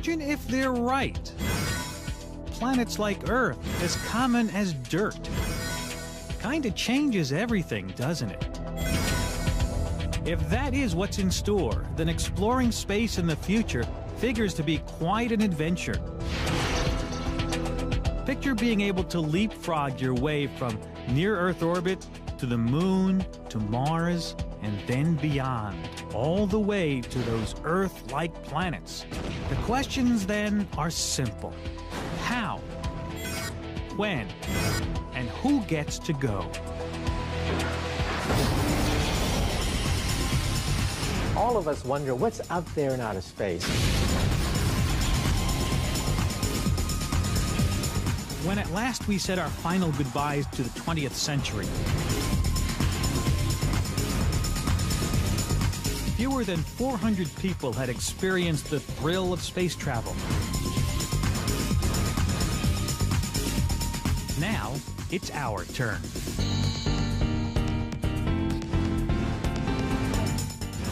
imagine if they're right. Planets like Earth, as common as dirt. Kinda changes everything, doesn't it? If that is what's in store, then exploring space in the future figures to be quite an adventure. Picture being able to leapfrog your way from near-Earth orbit to the Moon, to Mars, and then beyond, all the way to those Earth-like planets. The questions then are simple. How? When? And who gets to go? All of us wonder what's out there in outer space. When at last we said our final goodbyes to the 20th century, fewer than 400 people had experienced the thrill of space travel. Now, it's our turn.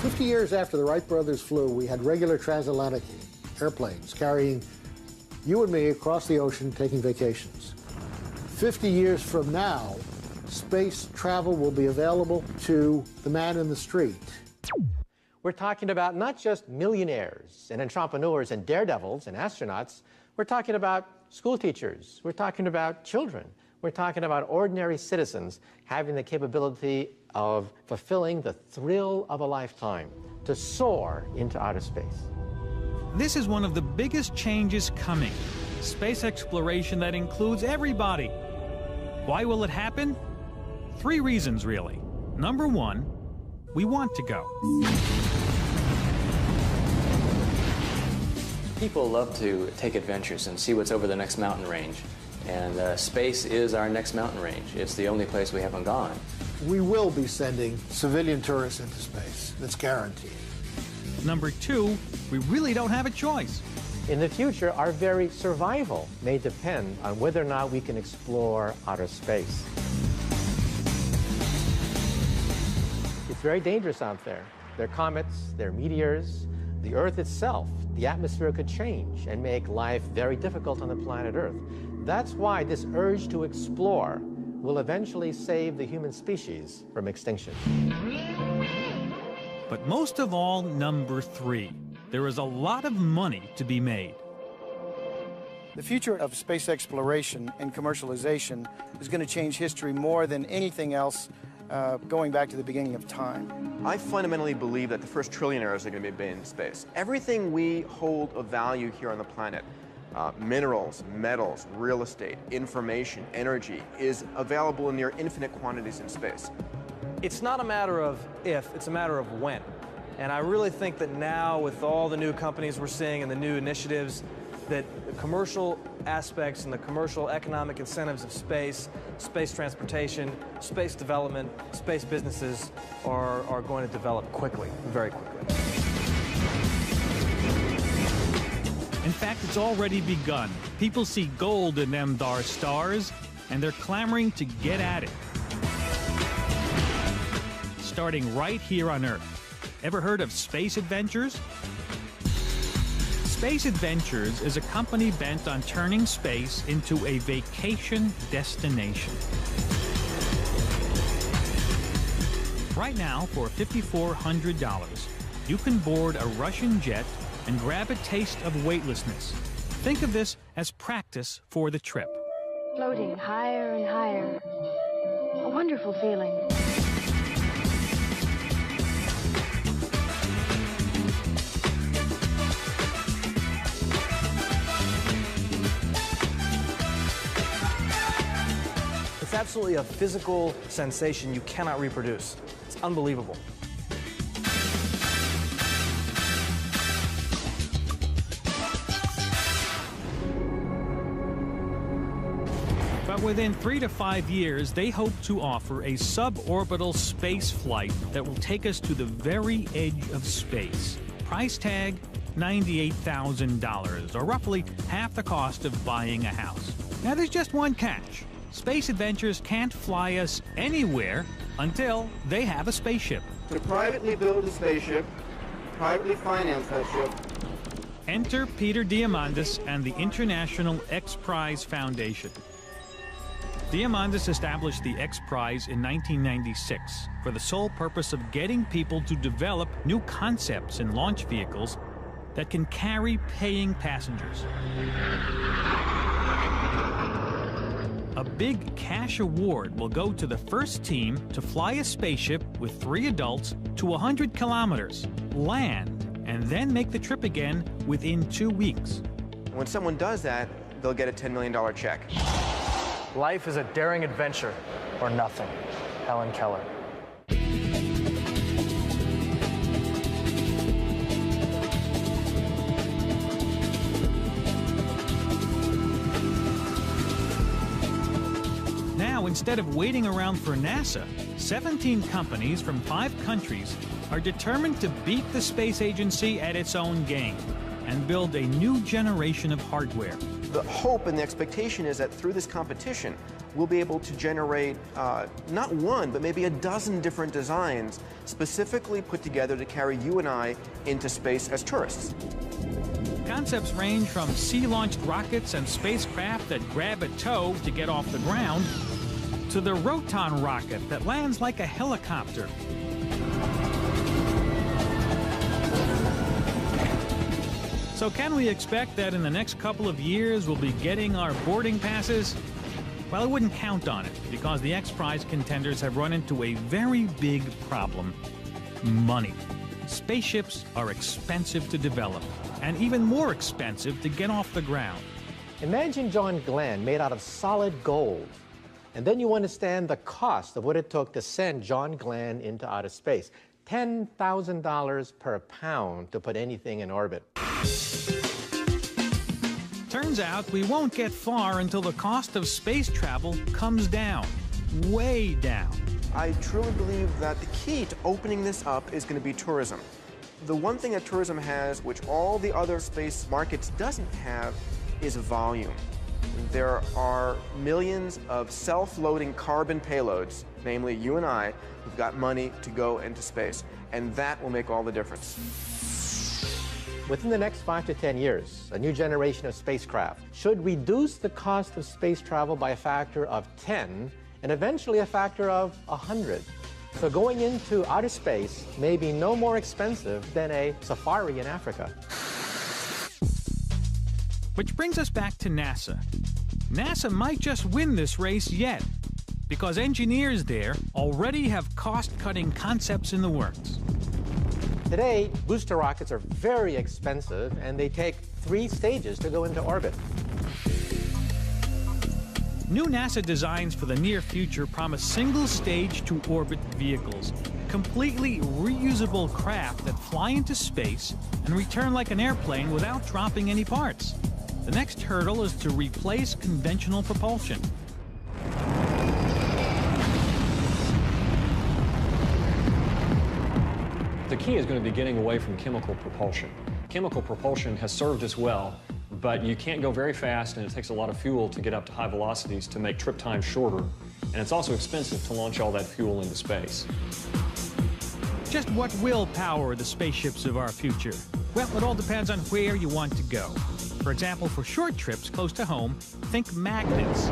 50 years after the Wright brothers flew, we had regular transatlantic airplanes carrying you and me across the ocean taking vacations. 50 years from now, space travel will be available to the man in the street. We're talking about not just millionaires and entrepreneurs and daredevils and astronauts. We're talking about school teachers. We're talking about children. We're talking about ordinary citizens having the capability of fulfilling the thrill of a lifetime, to soar into outer space. This is one of the biggest changes coming. Space exploration that includes everybody. Why will it happen? 3 reasons, really. Number 1, we want to go. People love to take adventures and see what's over the next mountain range. And space is our next mountain range. It's the only place we haven't gone. We will be sending civilian tourists into space. That's guaranteed. Number 2, we really don't have a choice. In the future, our very survival may depend on whether or not we can explore outer space. It's very dangerous out there. There are comets, there are meteors. The Earth itself, the atmosphere could change and make life very difficult on the planet Earth. That's why this urge to explore will eventually save the human species from extinction. But most of all, number 3, there is a lot of money to be made. The future of space exploration and commercialization is going to change history more than anything else going back to the beginning of time. I fundamentally believe that the first trillionaires are going to be made in space. Everything we hold of value here on the planet, minerals, metals, real estate, information, energy, is available in near infinite quantities in space. It's not a matter of if, it's a matter of when. And I really think that now, with all the new companies we're seeing and the new initiatives, that the commercial aspects and the commercial economic incentives of space, space transportation, space development, space businesses are going to develop quickly, very quickly. In fact, it's already begun. People see gold in them thar stars, and they're clamoring to get at it. Starting right here on Earth. Ever heard of Space Adventures? Space Adventures is a company bent on turning space into a vacation destination. Right now, for $5,400, you can board a Russian jet and grab a taste of weightlessness. Think of this as practice for the trip. Floating higher and higher. A wonderful feeling. It's absolutely a physical sensation you cannot reproduce. It's unbelievable. But within 3 to 5 years, they hope to offer a suborbital space flight that will take us to the very edge of space. Price tag, $98,000, or roughly half the cost of buying a house. Now, there's just one catch. Space Adventures can't fly us anywhere until they have a spaceship. To privately build a spaceship, privately finance that ship. Enter Peter Diamandis and the International X Prize Foundation. Diamandis established the X Prize in 1996 for the sole purpose of getting people to develop new concepts in launch vehicles that can carry paying passengers. A big cash award will go to the first team to fly a spaceship with 3 adults to 100 kilometers, land, and then make the trip again within 2 weeks. When someone does that, they'll get a $10 million check. Life is a daring adventure or nothing. Helen Keller. Now, instead of waiting around for NASA, 17 companies from 5 countries are determined to beat the space agency at its own game and build a new generation of hardware. The hope and the expectation is that through this competition, we'll be able to generate not one, but maybe a dozen different designs specifically put together to carry you and I into space as tourists. Concepts range from sea-launched rockets and spacecraft that grab a tow to get off the ground to the Roton rocket that lands like a helicopter. So can we expect that in the next couple of years we'll be getting our boarding passes? Well, I wouldn't count on it, because the X Prize contenders have run into a very big problem: money. Spaceships are expensive to develop, and even more expensive to get off the ground. Imagine John Glenn made out of solid gold. And then you understand the cost of what it took to send John Glenn into outer space. $10,000 per pound to put anything in orbit. Turns out we won't get far until the cost of space travel comes down, way down. I truly believe that the key to opening this up is going to be tourism. The one thing that tourism has, which all the other space markets doesn't have, is volume. There are millions of self-loading carbon payloads, namely you and I, who've got money to go into space, and that will make all the difference. Within the next 5 to 10 years, a new generation of spacecraft should reduce the cost of space travel by a factor of 10 and eventually a factor of 100. So going into outer space may be no more expensive than a safari in Africa. Which brings us back to NASA. NASA might just win this race yet, because engineers there already have cost-cutting concepts in the works. Today, booster rockets are very expensive, and they take 3 stages to go into orbit. New NASA designs for the near future promise single-stage-to-orbit vehicles, completely reusable craft that fly into space and return like an airplane without dropping any parts. The next hurdle is to replace conventional propulsion. The key is going to be getting away from chemical propulsion. Chemical propulsion has served us well, but you can't go very fast, and it takes a lot of fuel to get up to high velocities to make trip time shorter, and it's also expensive to launch all that fuel into space. Just what will power the spaceships of our future? Well, it all depends on where you want to go. For example, for short trips close to home, think magnets.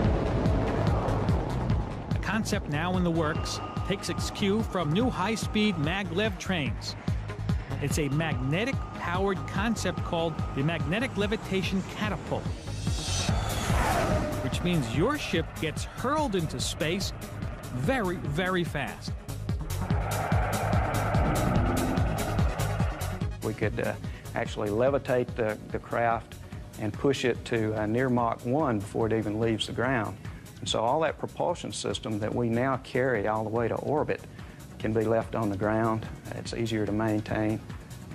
A concept now in the works takes its cue from new high-speed maglev trains. It's a magnetic-powered concept called the magnetic levitation catapult, which means your ship gets hurled into space very, very fast. We could actually levitate the craft and push it to near Mach 1 before it even leaves the ground. And so all that propulsion system that we now carry all the way to orbit can be left on the ground. It's easier to maintain,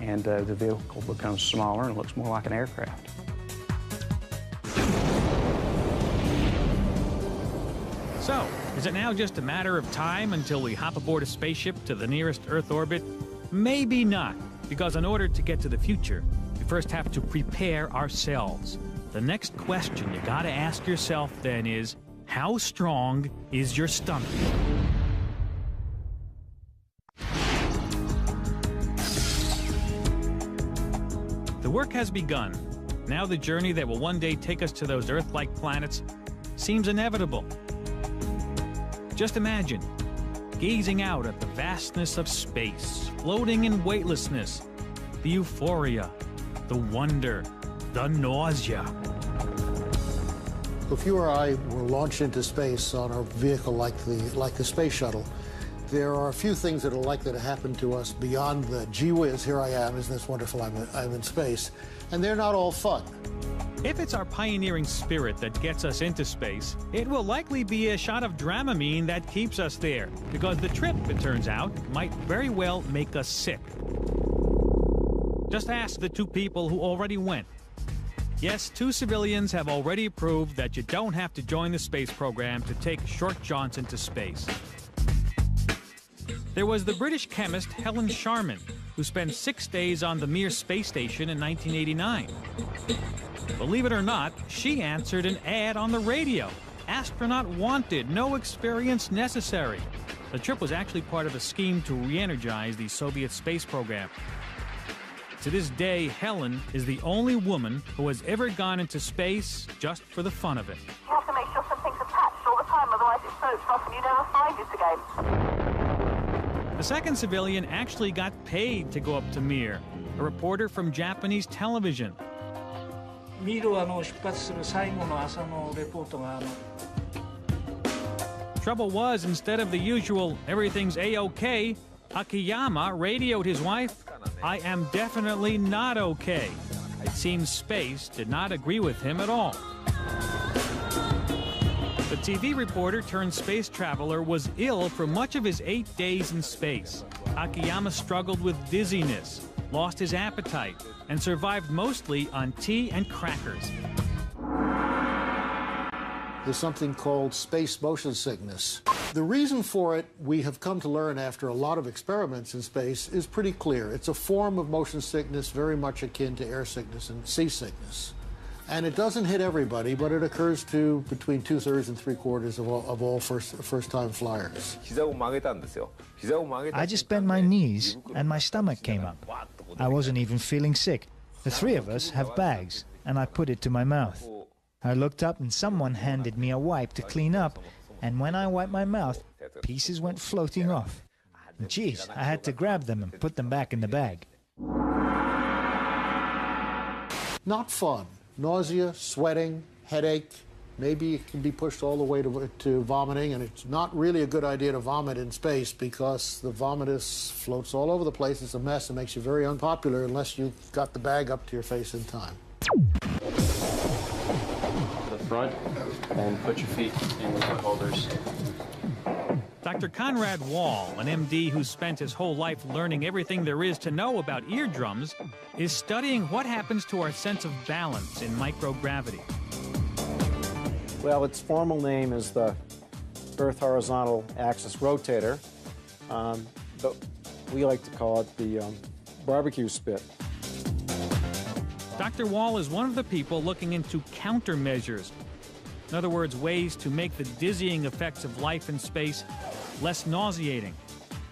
and the vehicle becomes smaller and looks more like an aircraft. So, is it now just a matter of time until we hop aboard a spaceship to the nearest Earth orbit? Maybe not, because in order to get to the future, we first have to prepare ourselves. The next question you gotta ask yourself then is, how strong is your stomach? The work has begun. Now the journey that will one day take us to those Earth-like planets seems inevitable. Just imagine gazing out at the vastness of space, floating in weightlessness, the euphoria, the wonder, the nausea. If you or I were launched into space on a vehicle like the space shuttle, there are a few things that are likely to happen to us beyond the gee whiz, here I am, isn't this wonderful, I'm in space, and they're not all fun. If it's our pioneering spirit that gets us into space, it will likely be a shot of Dramamine that keeps us there, because the trip, it turns out, might very well make us sick. Just ask the two people who already went. Yes, two civilians have already proved that you don't have to join the space program to take short jaunts into space. There was the British chemist Helen Sharman, who spent 6 days on the Mir space station in 1989. Believe it or not, she answered an ad on the radio. Astronaut wanted, no experience necessary. The trip was actually part of a scheme to re-energize the Soviet space program. To this day, Helen is the only woman who has ever gone into space just for the fun of it. You have to make sure something's attached all the time, otherwise it floats off and you never find it again. The second civilian actually got paid to go up to Mir, a reporter from Japanese television. Trouble was, instead of the usual everything's A-OK, Akiyama radioed his wife, "I am definitely not okay." It seems space did not agree with him at all. The TV reporter turned space traveler was ill for much of his 8 days in space. Akiyama struggled with dizziness, lost his appetite, and survived mostly on tea and crackers. There's something called space motion sickness. The reason for it, we have come to learn after a lot of experiments in space, is pretty clear. It's a form of motion sickness very much akin to air sickness and seasickness. And it doesn't hit everybody, but it occurs to between 2/3 and 3/4 of all first-time flyers. I just bent my knees and my stomach came up. I wasn't even feeling sick. The three of us have bags, and I put it to my mouth. I looked up and someone handed me a wipe to clean up, and when I wiped my mouth, pieces went floating off. Geez, I had to grab them and put them back in the bag. Not fun. Nausea, sweating, headache. Maybe it can be pushed all the way to vomiting, and it's not really a good idea to vomit in space because the vomitus floats all over the place. It's a mess. It makes you very unpopular unless you got the bag up to your face in time. Front and put your feet in the foot holders. Dr. Conrad Wall, an MD who spent his whole life learning everything there is to know about eardrums, is studying what happens to our sense of balance in microgravity. Well, its formal name is the Earth Horizontal Axis Rotator, but we like to call it the barbecue spit. Dr. Wall is one of the people looking into countermeasures. In other words, ways to make the dizzying effects of life in space less nauseating.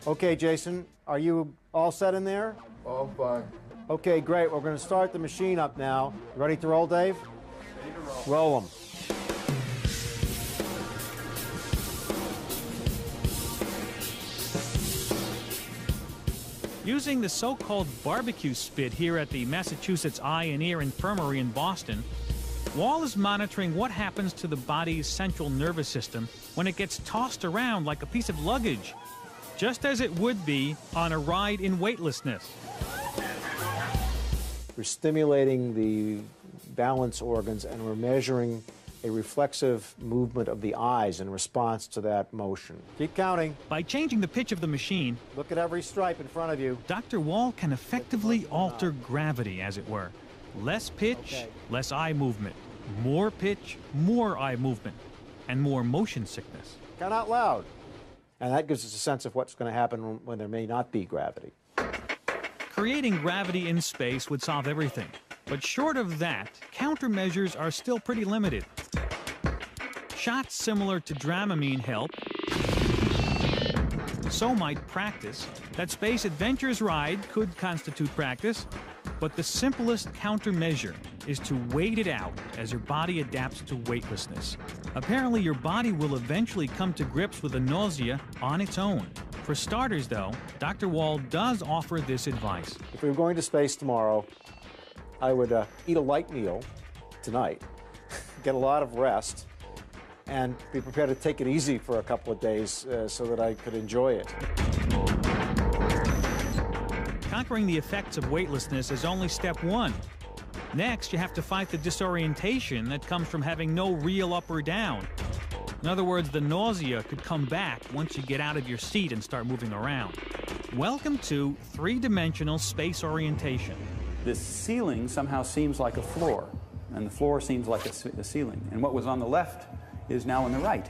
Okay, Jason, are you all set in there? All fine. Okay, great. We're going to start the machine up now. Ready to roll, Dave? Ready to roll. Roll them. Using the so-called barbecue spit here at the Massachusetts Eye and Ear Infirmary in Boston, Wall is monitoring what happens to the body's central nervous system when it gets tossed around like a piece of luggage, just as it would be on a ride in weightlessness. We're stimulating the balance organs, and we're measuring a reflexive movement of the eyes in response to that motion. Keep counting. By changing the pitch of the machine, look at every stripe in front of you. Dr. Wall can effectively alter gravity, as it were. Less pitch, less eye movement. More pitch, more eye movement. And more motion sickness. Count out loud. And that gives us a sense of what's going to happen when there may not be gravity. Creating gravity in space would solve everything. But short of that, countermeasures are still pretty limited. Shots similar to Dramamine help. So might practice. That Space Adventures ride could constitute practice. But the simplest countermeasure is to wait it out as your body adapts to weightlessness. Apparently, your body will eventually come to grips with the nausea on its own. For starters, though, Dr. Wall does offer this advice. If we were going to space tomorrow, I would eat a light meal tonight, get a lot of rest, and be prepared to take it easy for a couple of days so that I could enjoy it. Conquering the effects of weightlessness is only step one. Next, you have to fight the disorientation that comes from having no real up or down. In other words, the nausea could come back once you get out of your seat and start moving around. Welcome to three-dimensional space orientation. This ceiling somehow seems like a floor, and the floor seems like a ceiling. And what was on the left is now on the right.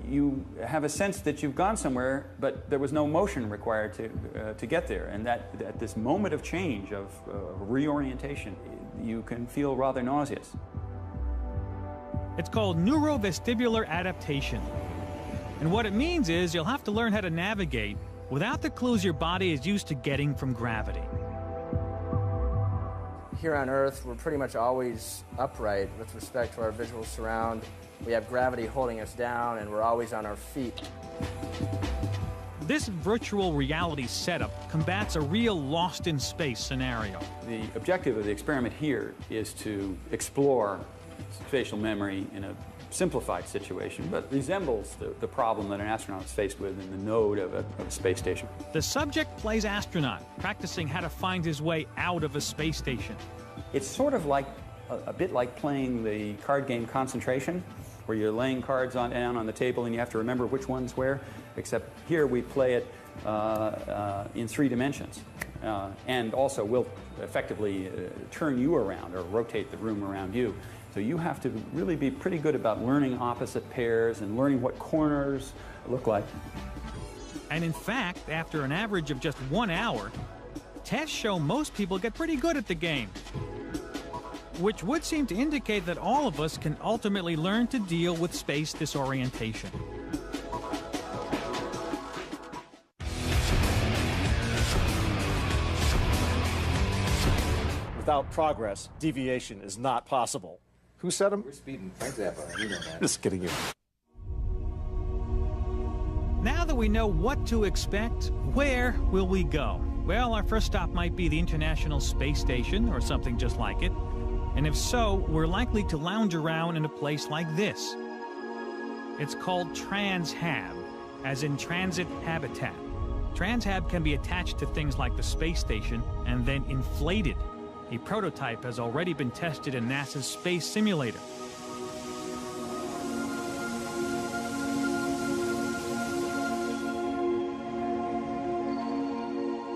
You have a sense that you've gone somewhere, but there was no motion required to get there. And that at this moment of change, of reorientation, you can feel rather nauseous. It's called neurovestibular adaptation. And what it means is you'll have to learn how to navigate without the clues your body is used to getting from gravity. Here on Earth, we're pretty much always upright with respect to our visual surround. We have gravity holding us down, and we're always on our feet. This virtual reality setup combats a real lost-in-space scenario. The objective of the experiment here is to explore spatial memory in a simplified situation, but resembles the problem that an astronaut is faced with in the node of a space station. The subject plays astronaut, practicing how to find his way out of a space station. It's sort of like a bit like playing the card game Concentration, where you're laying cards down on the table and you have to remember which one's where, except here we play it in 3 dimensions. And also we'll effectively turn you around or rotate the room around you. So you have to really be pretty good about learning opposite pairs and learning what corners look like. And in fact, after an average of just 1 hour, tests show most people get pretty good at the game, which would seem to indicate that all of us can ultimately learn to deal with space disorientation. Without progress, deviation is not possible. Who said them? We're speeding. Frank Zappa, you know that. Just kidding you. Now that we know what to expect, where will we go? Well, our first stop might be the International Space Station or something just like it. And if so, we're likely to lounge around in a place like this. It's called Transhab, as in transit habitat. Transhab can be attached to things like the space station and then inflated. A prototype has already been tested in NASA's space simulator.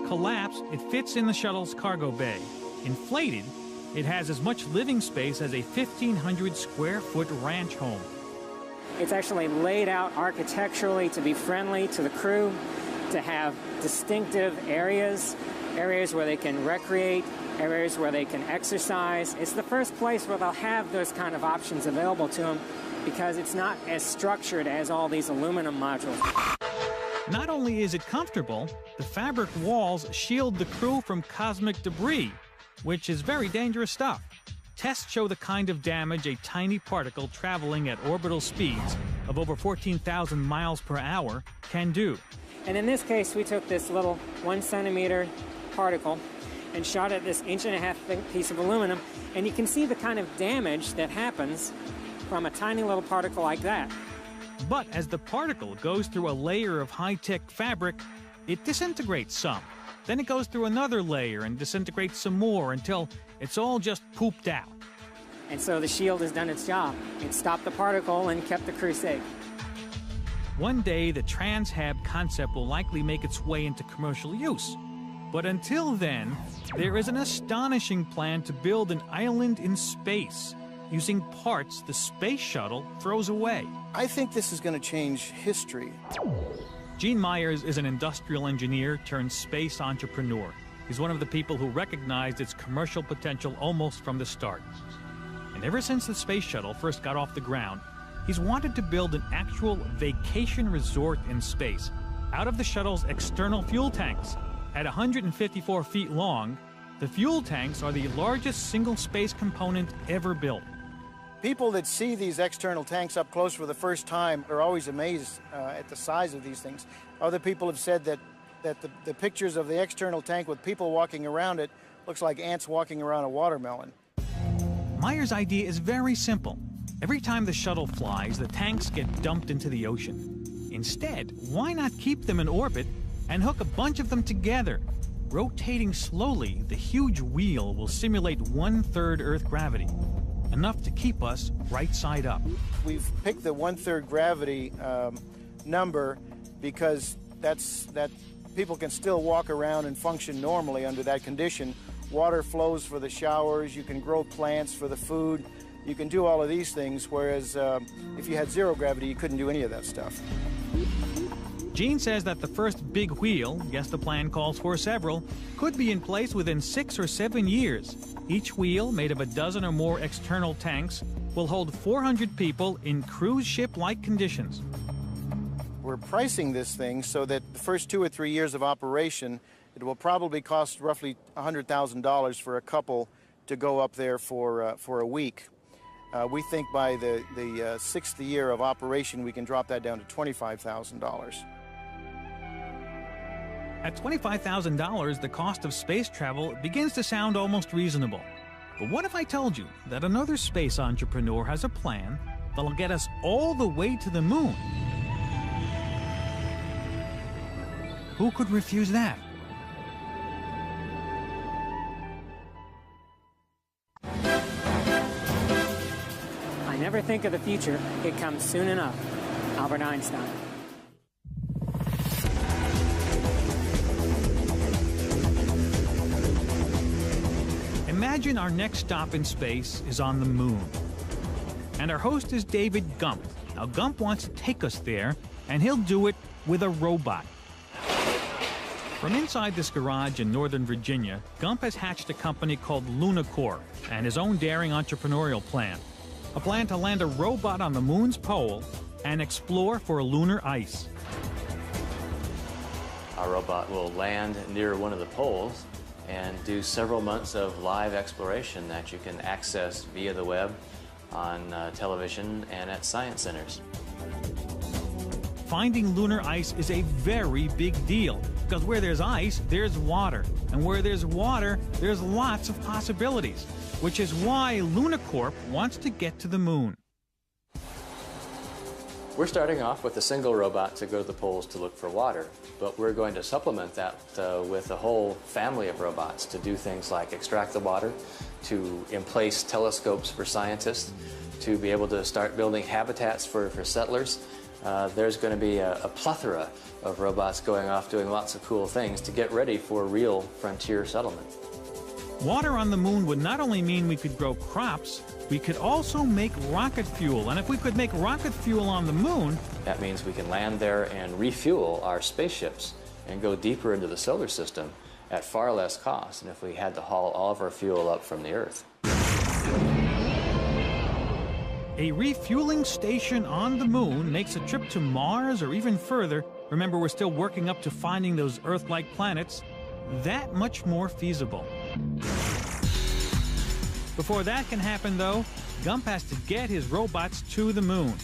Collapsed, it fits in the shuttle's cargo bay. Inflated, it has as much living space as a 1,500 square foot ranch home. It's actually laid out architecturally to be friendly to the crew, to have distinctive areas where they can recreate, areas where they can exercise. It's the first place where they'll have those kind of options available to them because it's not as structured as all these aluminum modules. Not only is it comfortable, the fabric walls shield the crew from cosmic debris, which is very dangerous stuff. Tests show the kind of damage a tiny particle traveling at orbital speeds of over 14,000 miles per hour can do. And in this case, we took this little 1 centimeter particle and shot at this 1.5 inch thick piece of aluminum, and you can see the kind of damage that happens from a tiny little particle like that. But as the particle goes through a layer of high-tech fabric, it disintegrates some. Then it goes through another layer and disintegrates some more until it's all just pooped out. And so the shield has done its job. It stopped the particle and kept the crew safe. One day, the Transhab concept will likely make its way into commercial use. But until then, there is an astonishing plan to build an island in space using parts the space shuttle throws away. I think this is going to change history. Gene Myers is an industrial engineer turned space entrepreneur. He's one of the people who recognized its commercial potential almost from the start. And ever since the space shuttle first got off the ground, he's wanted to build an actual vacation resort in space out of the shuttle's external fuel tanks. At 154 feet long, The fuel tanks are the largest single space component ever built. People that see these external tanks up close for the first time are always amazed at the size of these things. Other people have said that the pictures of the external tank with people walking around it looks like ants walking around a watermelon. Meyer's idea is very simple. Every time the shuttle flies, the tanks get dumped into the ocean. Instead, why not keep them in orbit and hook a bunch of them together? Rotating slowly, the huge wheel will simulate 1/3 Earth gravity, enough to keep us right side up. We've picked the 1/3 gravity number because that people can still walk around and function normally under that condition. Water flows for the showers, you can grow plants for the food, you can do all of these things, whereas if you had 0 gravity, you couldn't do any of that stuff. Gene says that the first big wheel, yes, the plan calls for several, could be in place within 6 or 7 years. Each wheel, made of a dozen or more external tanks, will hold 400 people in cruise ship-like conditions. We're pricing this thing so that the first 2 or 3 years of operation, it will probably cost roughly $100,000 for a couple to go up there for a week. We think by the 6th year of operation, we can drop that down to $25,000. At $25,000, the cost of space travel begins to sound almost reasonable. But what if I told you that another space entrepreneur has a plan that'll get us all the way to the moon? Who could refuse that? I never think of the future. It comes soon enough. Albert Einstein. Imagine our next stop in space is on the moon. And our host is David Gump. Now, Gump wants to take us there, and he'll do it with a robot. From inside this garage in Northern Virginia, Gump has hatched a company called LunaCore and his own daring entrepreneurial plan. A plan to land a robot on the moon's pole and explore for lunar ice. Our robot will land near one of the poles and do several months of live exploration that you can access via the web, on television, and at science centers. Finding lunar ice is a very big deal, because where there's ice, there's water. And where there's water, there's lots of possibilities, which is why LunaCorp wants to get to the moon. We're starting off with a single robot to go to the poles to look for water, but we're going to supplement that with a whole family of robots to do things like extract the water, to emplace telescopes for scientists, to be able to start building habitats for settlers. There's going to be a plethora of robots going off doing lots of cool things to get ready for real frontier settlement. Water on the moon would not only mean we could grow crops, we could also make rocket fuel. And if we could make rocket fuel on the moon, that means we can land there and refuel our spaceships and go deeper into the solar system at far less cost than if we had to haul all of our fuel up from the Earth. a refueling station on the moon makes a trip to Mars or even further, remember we're still working up to finding those Earth-like planets, that much more feasible. Before that can happen, though, Gump has to get his robots to the moon.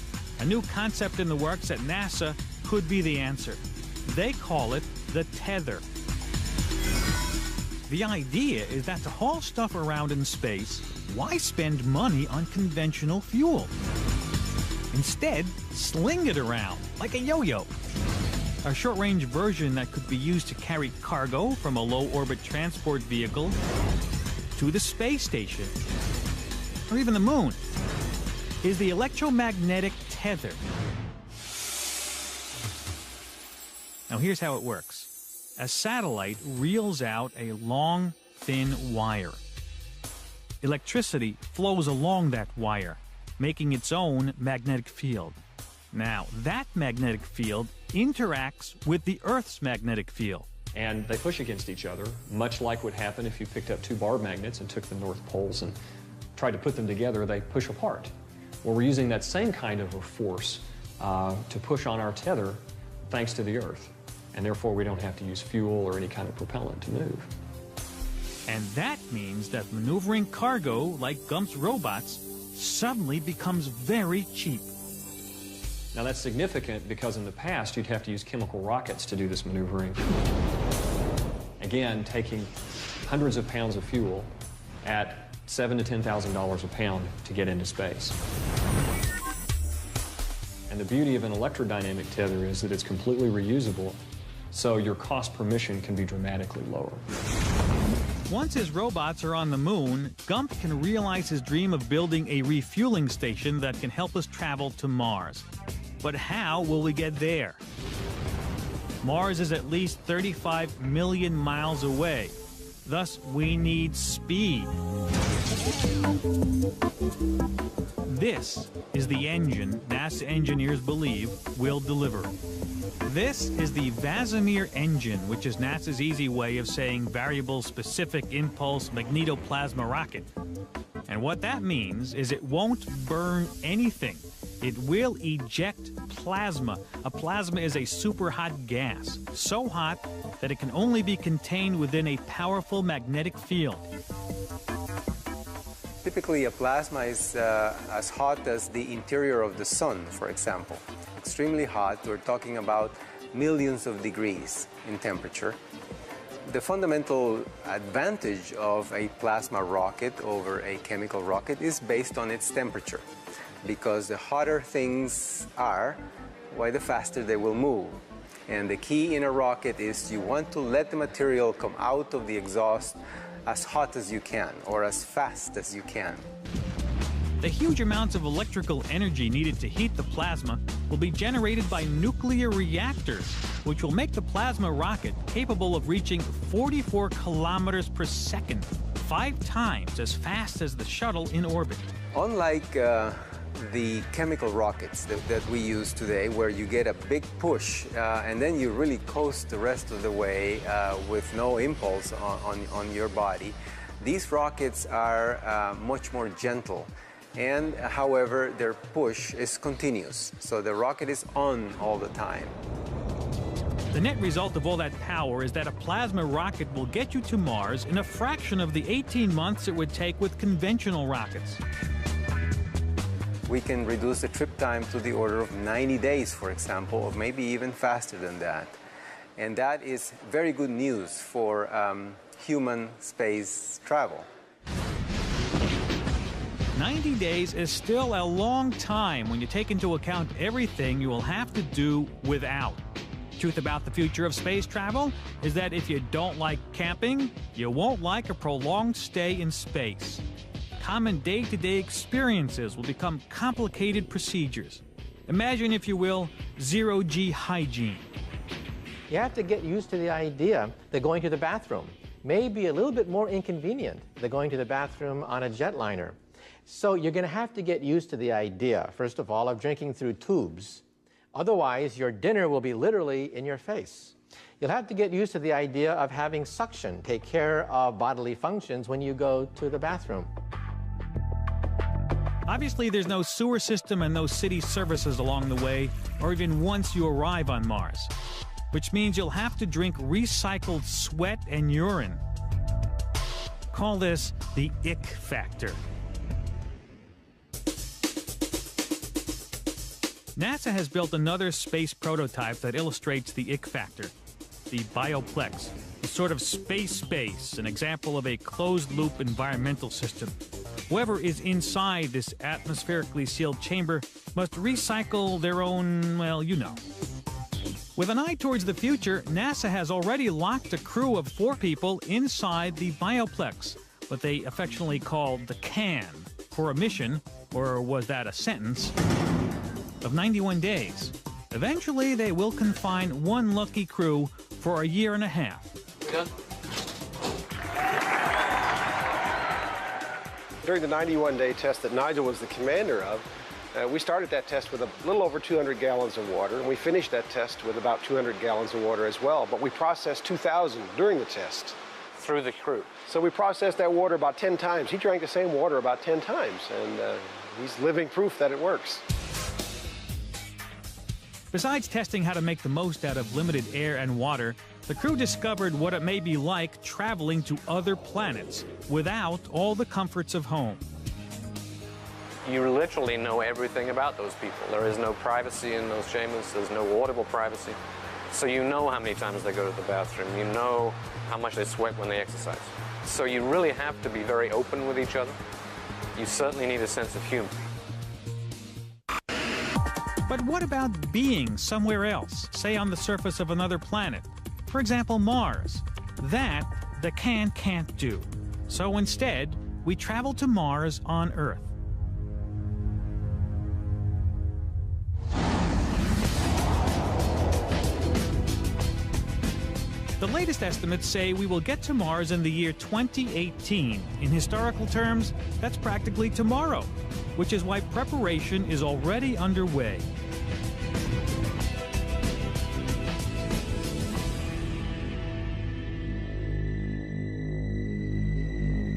A new concept in the works at NASA could be the answer. They call it the tether. The idea is that to haul stuff around in space, why spend money on conventional fuel? Instead, sling it around like a yo-yo. A short-range version that could be used to carry cargo from a low-orbit transport vehicle to the space station, or even the moon, is the electromagnetic tether. Now here's how it works. A satellite reels out a long, thin wire. Electricity flows along that wire, making its own magnetic field. Now, that magnetic field interacts with the Earth's magnetic field. And they push against each other, much like would happen if you picked up two bar magnets and took the north poles and tried to put them together, they push apart. Well, we're using that same kind of a force to push on our tether thanks to the Earth. And therefore, we don't have to use fuel or any kind of propellant to move. And that means that maneuvering cargo like Gump's robots suddenly becomes very cheap. Now that's significant because in the past you'd have to use chemical rockets to do this maneuvering. Again, taking hundreds of pounds of fuel at $7,000 to $10,000 a pound to get into space. And the beauty of an electrodynamic tether is that it's completely reusable, so your cost per mission can be dramatically lower. Once his robots are on the moon, Gump can realize his dream of building a refueling station that can help us travel to Mars. But how will we get there? Mars is at least 35 million miles away. Thus, we need speed. This is the engine NASA engineers believe will deliver. This is the Vasimir engine, which is NASA's easy way of saying variable specific impulse magnetoplasma rocket. And what that means is it won't burn anything. It will eject plasma. A plasma is a super hot gas, so hot that it can only be contained within a powerful magnetic field. Typically, a plasma is as hot as the interior of the sun, for example. Extremely hot. We're talking about millions of degrees in temperature. The fundamental advantage of a plasma rocket over a chemical rocket is based on its temperature, because the hotter things are, why the faster they will move. And the key in a rocket is you want to let the material come out of the exhaust as hot as you can, or as fast as you can. The huge amounts of electrical energy needed to heat the plasma will be generated by nuclear reactors, which will make the plasma rocket capable of reaching 44 kilometers per second, 5 times as fast as the shuttle in orbit. Unlike the chemical rockets that we use today, where you get a big push and then you really coast the rest of the way with no impulse on your body, these rockets are much more gentle. And however, their push is continuous, so the rocket is on all the time. The net result of all that power is that a plasma rocket will get you to Mars in a fraction of the 18 months it would take with conventional rockets. We can reduce the trip time to the order of 90 days, for example, or maybe even faster than that. And that is very good news for human space travel. 90 days is still a long time when you take into account everything you will have to do without. Truth about the future of space travel is that if you don't like camping, you won't like a prolonged stay in space. Common day-to-day experiences will become complicated procedures. Imagine, if you will, zero-G hygiene. You have to get used to the idea that going to the bathroom may be a little bit more inconvenient than going to the bathroom on a jetliner. So you're going to have to get used to the idea, first of all, of drinking through tubes. Otherwise, your dinner will be literally in your face. You'll have to get used to the idea of having suction take care of bodily functions when you go to the bathroom. Obviously, there's no sewer system and no city services along the way, or even once you arrive on Mars, which means you'll have to drink recycled sweat and urine. Call this the ick factor. NASA has built another space prototype that illustrates the ick factor, the bioplex, a sort of space, an example of a closed-loop environmental system. Whoever is inside this atmospherically sealed chamber must recycle their own, well, you know. With an eye towards the future, NASA has already locked a crew of 4 people inside the bioplex, what they affectionately call the can, for a mission, or was that a sentence, of 91 days. Eventually, they will confine one lucky crew for a year and a half. Done. During the 91-day test that Nigel was the commander of, we started that test with a little over 200 gallons of water, and we finished that test with about 200 gallons of water as well, but we processed 2,000 during the test. Through the crew. So we processed that water about 10 times. He drank the same water about 10 times, and he's living proof that it works. Besides testing how to make the most out of limited air and water, the crew discovered what it may be like traveling to other planets without all the comforts of home. You literally know everything about those people. There is no privacy in those chambers. There's no audible privacy. So you know how many times they go to the bathroom. You know how much they sweat when they exercise. So you really have to be very open with each other. You certainly need a sense of humor. But what about being somewhere else, say on the surface of another planet? For example, Mars. That the can't do. So instead, we travel to Mars on Earth. The latest estimates say we will get to Mars in the year 2018. In historical terms, that's practically tomorrow, which is why preparation is already underway.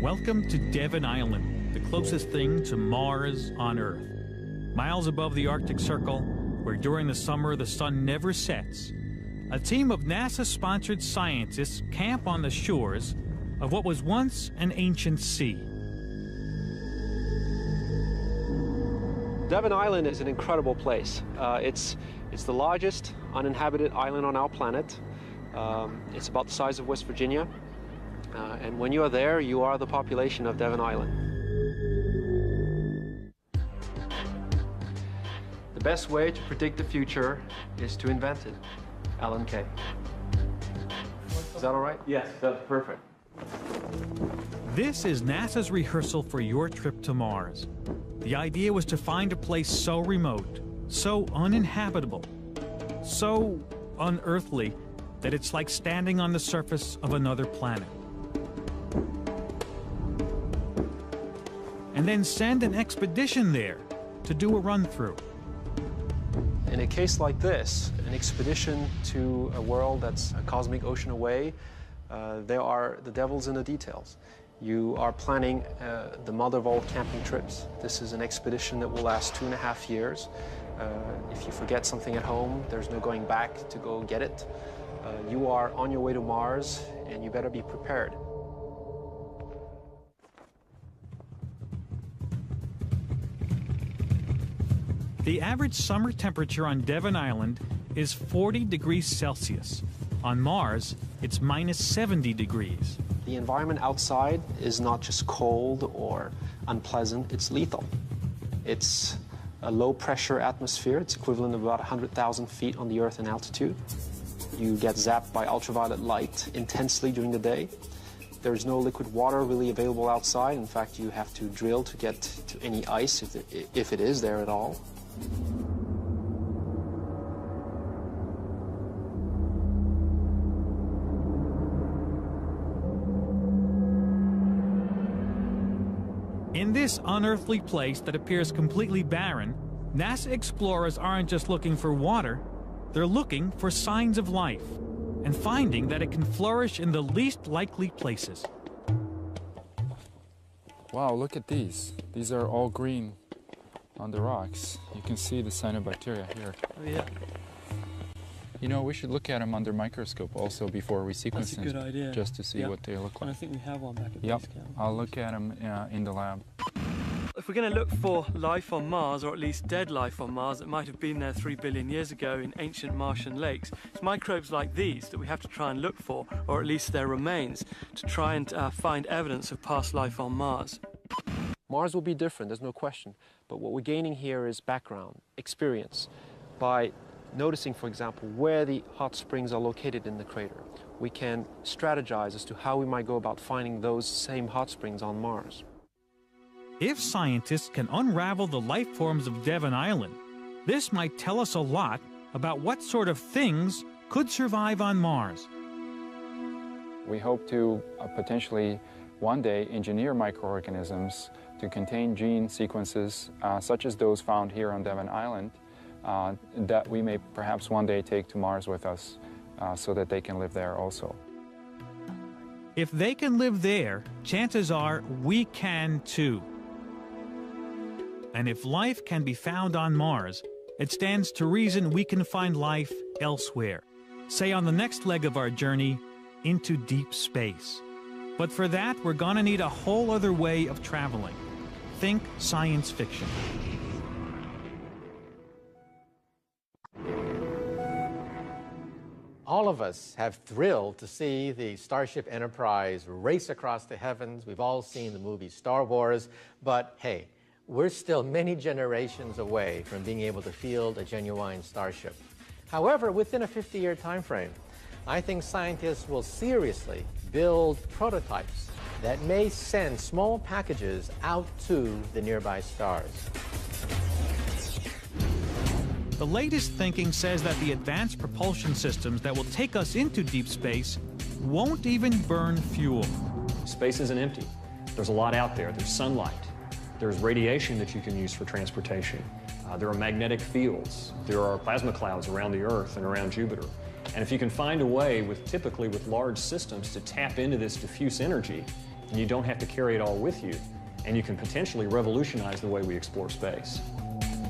Welcome to Devon Island, the closest thing to Mars on Earth. Miles above the Arctic Circle, where during the summer the sun never sets, a team of NASA-sponsored scientists camp on the shores of what was once an ancient sea. Devon Island is an incredible place. It's the largest uninhabited island on our planet. It's about the size of West Virginia. And when you are there, you are the population of Devon Island. The best way to predict the future is to invent it. Alan Kay. Is that all right? Yes, that's perfect. This is NASA's rehearsal for your trip to Mars. The idea was to find a place so remote, so uninhabitable, so unearthly that it's like standing on the surface of another planet. And then send an expedition there to do a run-through. In a case like this, an expedition to a world that's a cosmic ocean away, there are the devils in the details. You are planning the mother of all camping trips. This is an expedition that will last 2.5 years. If you forget something at home, there's no going back to go get it. You are on your way to Mars, and you better be prepared. The average summer temperature on Devon Island is 40 degrees Celsius. On Mars, it's minus 70 degrees. The environment outside is not just cold or unpleasant, it's lethal. It's a low-pressure atmosphere. It's equivalent of about 100,000 feet on the Earth in altitude. You get zapped by ultraviolet light intensely during the day. There's no liquid water really available outside. In fact, you have to drill to get to any ice, if it is there at all. In this unearthly place that appears completely barren, NASA explorers aren't just looking for water, they're looking for signs of life and finding that it can flourish in the least likely places. Wow, look at these. These are all green on the rocks. You can see the cyanobacteria here. Oh, yeah. You know, we should look at them under microscope also before we sequence them. That's a good idea. Just to see what they look like. And I think we have one back at Yep, base camp. I'll look at them in the lab. If we're going to look for life on Mars, or at least dead life on Mars that might have been there 3 billion years ago in ancient Martian lakes, it's microbes like these that we have to try and look for, or at least their remains, to try and find evidence of past life on Mars. Mars will be different, there's no question. But what we're gaining here is background, experience. By noticing, for example, where the hot springs are located in the crater, we can strategize as to how we might go about finding those same hot springs on Mars. If scientists can unravel the life forms of Devon Island, this might tell us a lot about what sort of things could survive on Mars. We hope to potentially one day engineer microorganisms to contain gene sequences such as those found here on Devon Island that we may perhaps one day take to Mars with us so that they can live there also. If they can live there, chances are we can too. And if life can be found on Mars, it stands to reason we can find life elsewhere, say on the next leg of our journey into deep space. But for that, we're gonna need a whole other way of traveling. Think science fiction. All of us have thrilled to see the Starship Enterprise race across the heavens. We've all seen the movie Star Wars, but hey, we're still many generations away from being able to field a genuine starship. However, within a 50-year time frame, I think scientists will seriously build prototypes that may send small packages out to the nearby stars. The latest thinking says that the advanced propulsion systems that will take us into deep space won't even burn fuel. Space isn't empty. There's a lot out there. There's sunlight. There's radiation that you can use for transportation. There are magnetic fields. There are plasma clouds around the Earth and around Jupiter. And if you can find a way, typically with large systems, to tap into this diffuse energy, and you don't have to carry it all with you, and you can potentially revolutionize the way we explore space.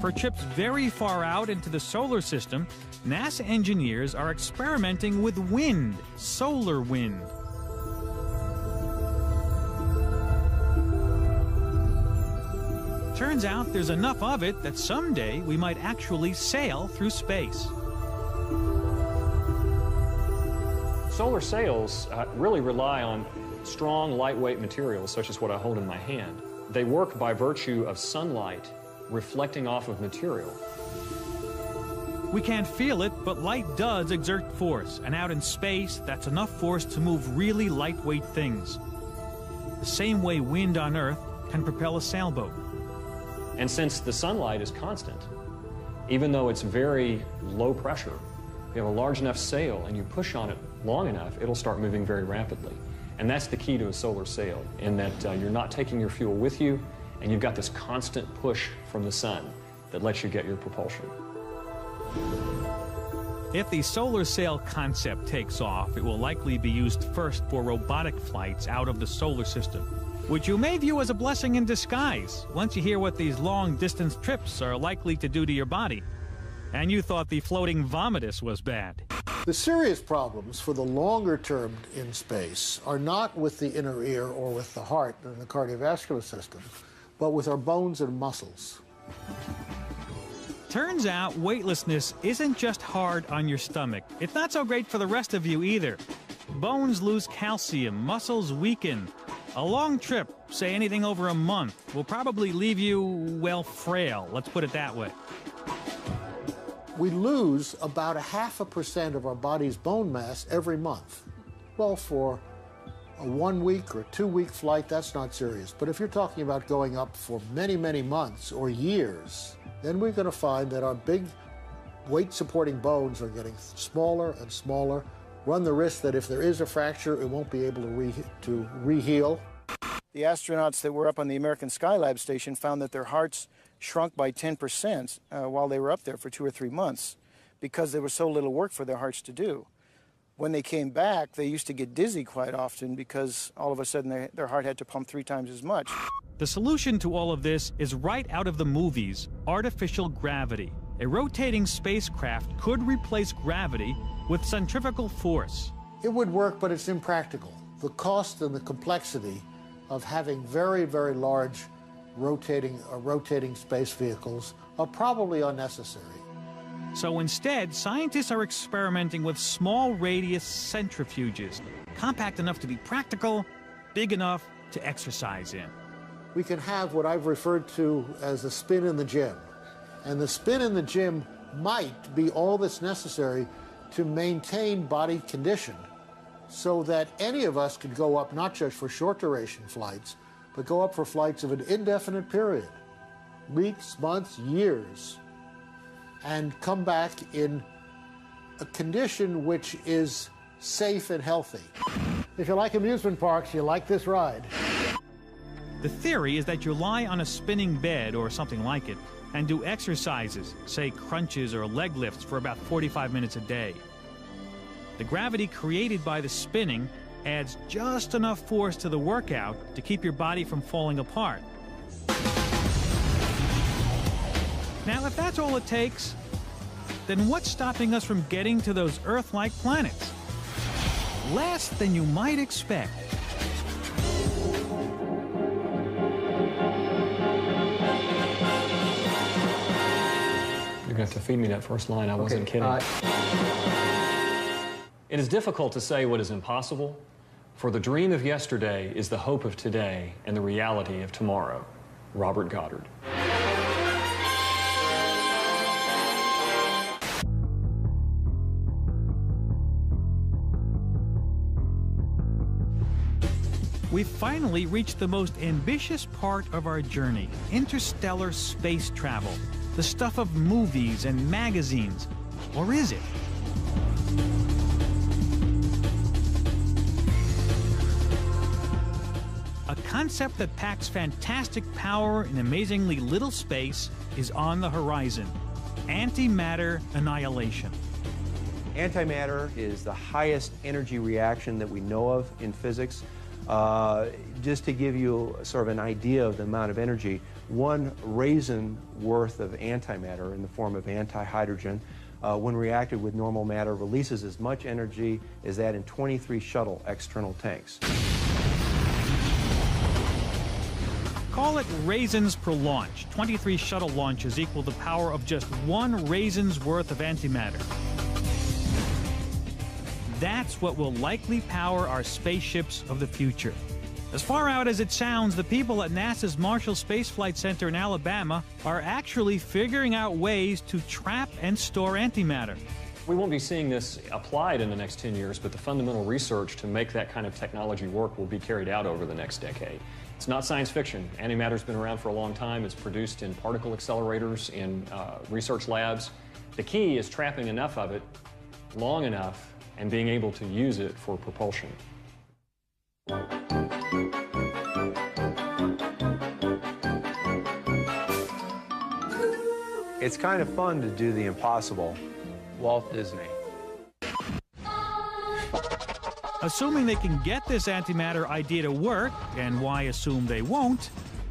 For trips very far out into the solar system, NASA engineers are experimenting with wind, solar wind. Turns out there's enough of it that someday we might actually sail through space. Solar sails really rely on strong, lightweight materials, such as what I hold in my hand. They work by virtue of sunlight reflecting off of material. We can't feel it, but light does exert force, and out in space, that's enough force to move really lightweight things. The same way wind on Earth can propel a sailboat. And since the sunlight is constant, even though it's very low pressure, if you have a large enough sail and you push on it long enough, it'll start moving very rapidly. And that's the key to a solar sail, in that you're not taking your fuel with you, and you've got this constant push from the sun that lets you get your propulsion. If the solar sail concept takes off, it will likely be used first for robotic flights out of the solar system, which you may view as a blessing in disguise once you hear what these long-distance trips are likely to do to your body. And you thought the floating vomitus was bad. The serious problems for the longer term in space are not with the inner ear or with the heart and the cardiovascular system, but with our bones and muscles. Turns out weightlessness isn't just hard on your stomach. It's not so great for the rest of you either. Bones lose calcium, muscles weaken. A long trip, say anything over a month, will probably leave you, well, frail. Let's put it that way. We lose about 0.5% of our body's bone mass every month. Well, for a 1 week or 2 week flight, that's not serious. But if you're talking about going up for many, many months or years, then we're going to find that our big weight-supporting bones are getting smaller and smaller, run the risk that if there is a fracture, it won't be able to re-heal. The astronauts that were up on the American Skylab station found that their hearts shrunk by 10% while they were up there for 2 or 3 months because there was so little work for their hearts to do. When they came back, they used to get dizzy quite often because all of a sudden their heart had to pump 3 times as much. The solution to all of this is right out of the movies, artificial gravity. A rotating spacecraft could replace gravity with centrifugal force. It would work, but it's impractical. The cost and the complexity of having very, very large rotating space vehicles are probably unnecessary. So instead, scientists are experimenting with small radius centrifuges, compact enough to be practical, big enough to exercise in. We can have what I've referred to as a spin in the gym. And the spin in the gym might be all that's necessary to maintain body condition so that any of us could go up not just for short duration flights, but go up for flights of an indefinite period, weeks, months, years, and come back in a condition which is safe and healthy. If you like amusement parks, you like this ride. The theory is that you lie on a spinning bed or something like it and do exercises, say crunches or leg lifts, for about 45 minutes a day. The gravity created by the spinning adds just enough force to the workout to keep your body from falling apart. Now, if that's all it takes, then what's stopping us from getting to those Earth-like planets? Less than you might expect. You're going to have to feed me that first line. I wasn't kidding. It is difficult to say what is impossible, for the dream of yesterday is the hope of today and the reality of tomorrow. Robert Goddard. We've finally reached the most ambitious part of our journey, interstellar space travel, the stuff of movies and magazines. Or is it? A concept that packs fantastic power in amazingly little space is on the horizon: antimatter annihilation. Antimatter is the highest energy reaction that we know of in physics. Just to give you sort of an idea of the amount of energy, 1 raisin worth of antimatter in the form of antihydrogen, when reacted with normal matter, releases as much energy as that in 23 shuttle external tanks. Call it raisins per launch. 23 shuttle launches equal the power of just 1 raisin's worth of antimatter. That's what will likely power our spaceships of the future. As far out as it sounds, the people at NASA's Marshall Space Flight Center in Alabama are actually figuring out ways to trap and store antimatter. We won't be seeing this applied in the next 10 years, but the fundamental research to make that kind of technology work will be carried out over the next decade. It's not science fiction. Antimatter's been around for a long time. It's produced in particle accelerators, in research labs. The key is trapping enough of it long enough and being able to use it for propulsion. It's kind of fun to do the impossible. Walt Disney. Assuming they can get this antimatter idea to work, and why assume they won't,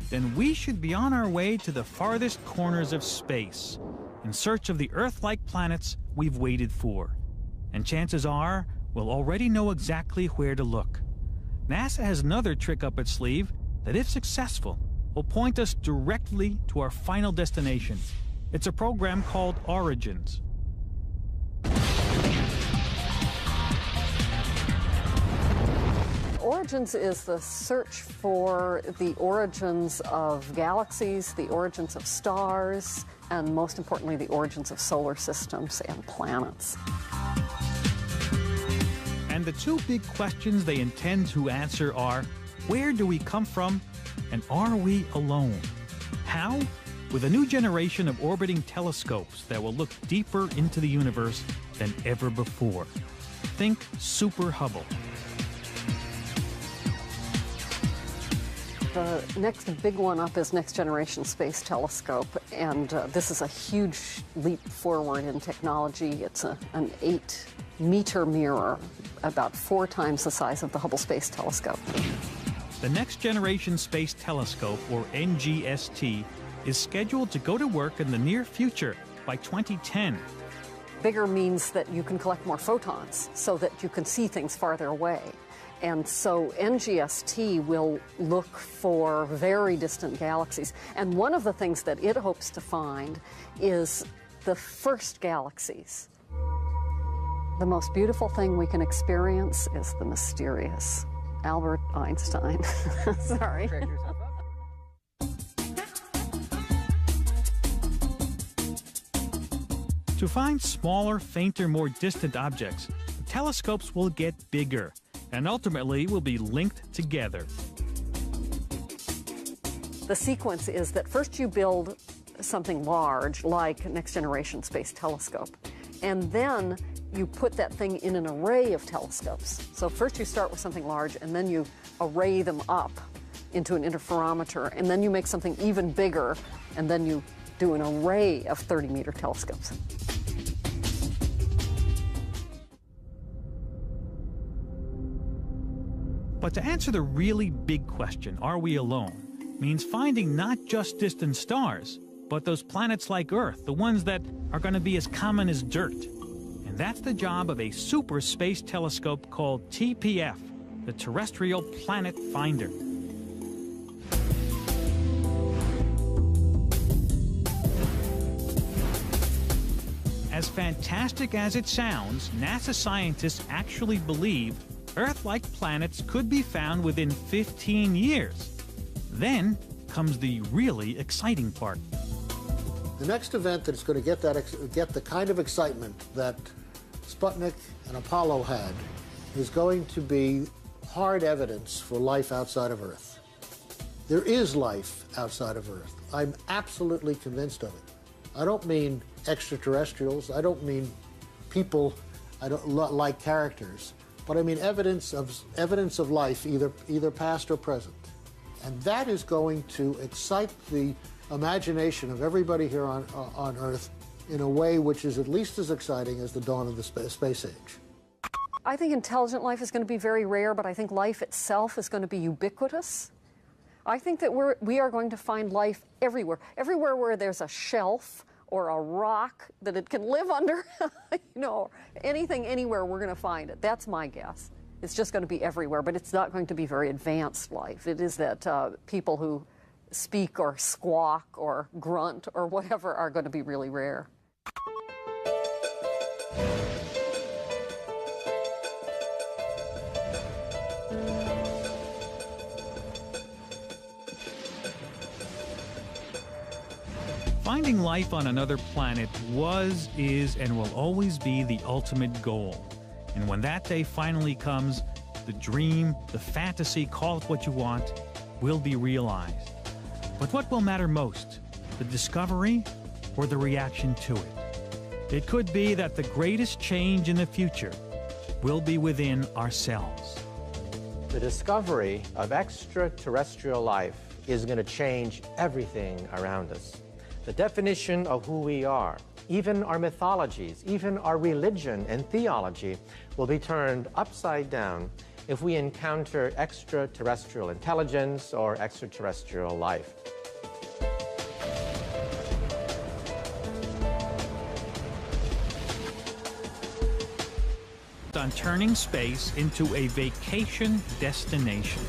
then we should be on our way to the farthest corners of space, in search of the Earth-like planets we've waited for. And chances are, we'll already know exactly where to look. NASA has another trick up its sleeve that, if successful, will point us directly to our final destination. It's a program called Origins. Origins is the search for the origins of galaxies, the origins of stars, and most importantly, the origins of solar systems and planets. And the 2 big questions they intend to answer are, where do we come from, and are we alone? How? With a new generation of orbiting telescopes that will look deeper into the universe than ever before. Think Super Hubble. The next big one up is Next Generation Space Telescope, and this is a huge leap forward in technology. It's an 8-meter mirror, about 4 times the size of the Hubble Space Telescope. The Next Generation Space Telescope, or NGST, is scheduled to go to work in the near future by 2010. Bigger means that you can collect more photons so that you can see things farther away. And so NGST will look for very distant galaxies. And one of the things that it hopes to find is the first galaxies. The most beautiful thing we can experience is the mysterious. Albert Einstein. Sorry. To find smaller, fainter, more distant objects, the telescopes will get bigger and ultimately will be linked together. The sequence is that first you build something large, like Next Generation Space Telescope, and then you put that thing in an array of telescopes. So first you start with something large, and then you array them up into an interferometer, and then you make something even bigger, and then you do an array of 30-meter telescopes. But to answer the really big question, are we alone, means finding not just distant stars, but those planets like Earth, the ones that are going to be as common as dirt. And that's the job of a super space telescope called TPF, the Terrestrial Planet Finder. As fantastic as it sounds, NASA scientists actually believe Earth-like planets could be found within 15 years. Then comes the really exciting part. The next event that's going to get the kind of excitement that Sputnik and Apollo had is going to be hard evidence for life outside of Earth. There is life outside of Earth. I'm absolutely convinced of it. I don't mean extraterrestrials. I don't mean people I don't like characters. But I mean evidence of life, either past or present. And that is going to excite the imagination of everybody here on Earth in a way which is at least as exciting as the dawn of the space age. I think intelligent life is going to be very rare, but I think life itself is going to be ubiquitous. I think that we are going to find life everywhere. Everywhere where there's a shelf or a rock that it can live under, you know, anything, anywhere, we're going to find it. That's my guess. It's just going to be everywhere, but it's not going to be very advanced life. It is that people who speak or squawk or grunt or whatever are going to be really rare. Finding life on another planet was, is, and will always be the ultimate goal. And when that day finally comes, the dream, the fantasy, call it what you want, will be realized. But what will matter most, the discovery or the reaction to it? It could be that the greatest change in the future will be within ourselves. The discovery of extraterrestrial life is going to change everything around us. The definition of who we are, even our mythologies, even our religion and theology will be turned upside down if we encounter extraterrestrial intelligence or extraterrestrial life. On turning space into a vacation destination.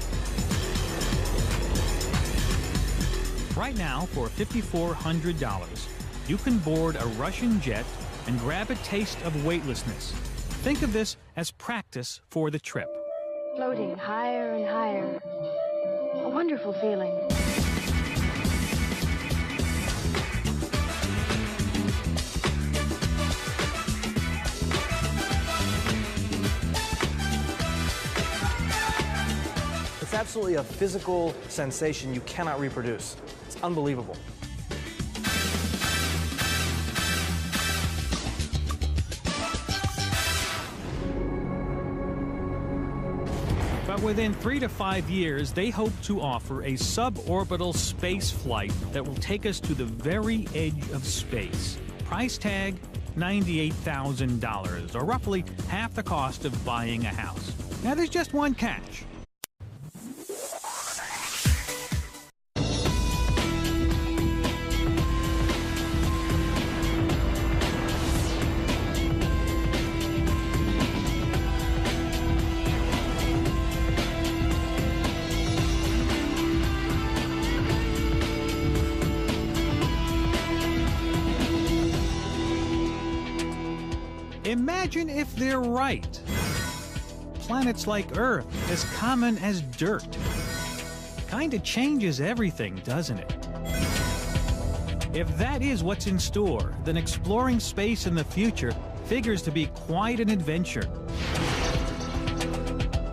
Right now, for $5,400, you can board a Russian jet and grab a taste of weightlessness. Think of this as practice for the trip. Floating higher and higher. A wonderful feeling. It's absolutely a physical sensation you cannot reproduce. It's unbelievable. But within 3 to 5 years, they hope to offer a suborbital space flight that will take us to the very edge of space. Price tag, $98,000, or roughly half the cost of buying a house. Now, there's just one catch. Imagine if they're right. Planets like Earth, as common as dirt. Kinda changes everything, doesn't it? If that is what's in store, then exploring space in the future figures to be quite an adventure.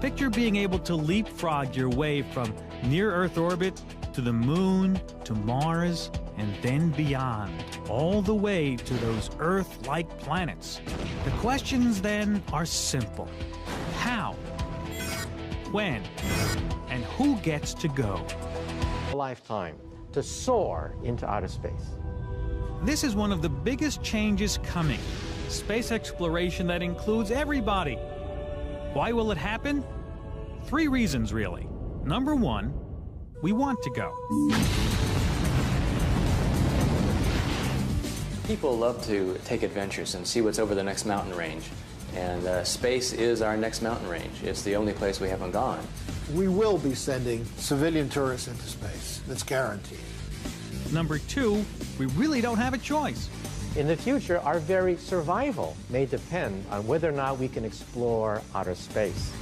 Picture being able to leapfrog your way from near-Earth orbit to the Moon, to Mars, and then beyond, all the way to those Earth-like planets. The questions then are simple. How? When? And who gets to go? A lifetime to soar into outer space. This is one of the biggest changes coming. Space exploration that includes everybody. Why will it happen? 3 reasons, really. Number 1, we want to go. People love to take adventures and see what's over the next mountain range. And space is our next mountain range. It's the only place we haven't gone. We will be sending civilian tourists into space. That's guaranteed. Number 2, we really don't have a choice. In the future, our very survival may depend on whether or not we can explore outer space.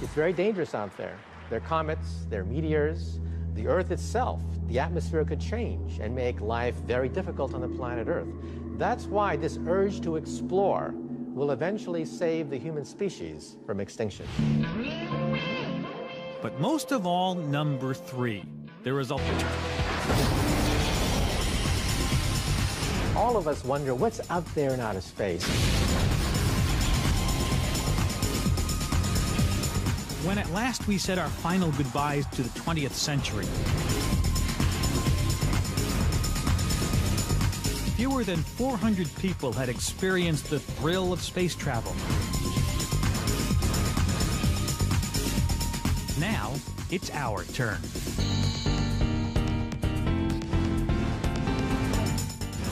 It's very dangerous out there. There are comets, there are meteors. The Earth itself, the atmosphere could change and make life very difficult on the planet Earth. That's why this urge to explore will eventually save the human species from extinction. But most of all, number 3, there is a... All of us wonder what's out there in outer space. When at last we said our final goodbyes to the 20th century, fewer than 400 people had experienced the thrill of space travel. Now, it's our turn.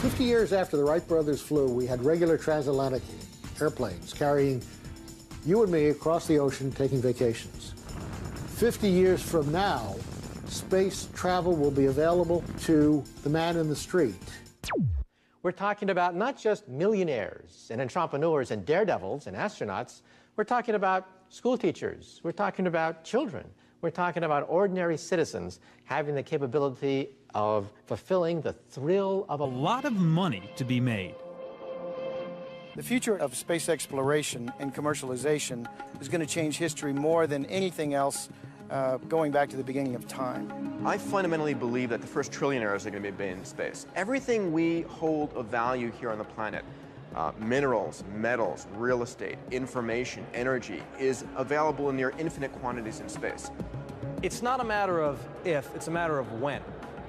50 years after the Wright brothers flew, we had regular transatlantic airplanes carrying you and me across the ocean taking vacations. 50 years from now, space travel will be available to the man in the street. We're talking about not just millionaires and entrepreneurs and daredevils and astronauts. We're talking about school teachers. We're talking about children. We're talking about ordinary citizens having the capability of fulfilling the thrill of a lot of money to be made. The future of space exploration and commercialization is going to change history more than anything else going back to the beginning of time. I fundamentally believe that the first trillionaires are going to be made in space. Everything we hold of value here on the planet, minerals, metals, real estate, information, energy, is available in near infinite quantities in space. It's not a matter of if, it's a matter of when.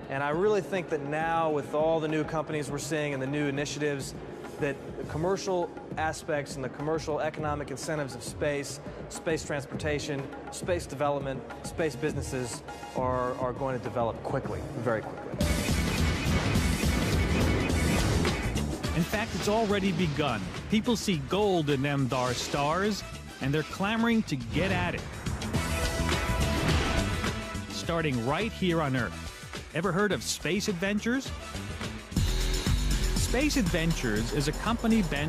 And I really think that now, with all the new companies we're seeing and the new initiatives, that the commercial aspects and the commercial economic incentives of space, space transportation, space development, space businesses are going to develop quickly, very quickly. In fact, it's already begun. People see gold in them thar stars, and they're clamoring to get at it. Starting right here on Earth. Ever heard of Space Adventures? Space Adventures is a company bent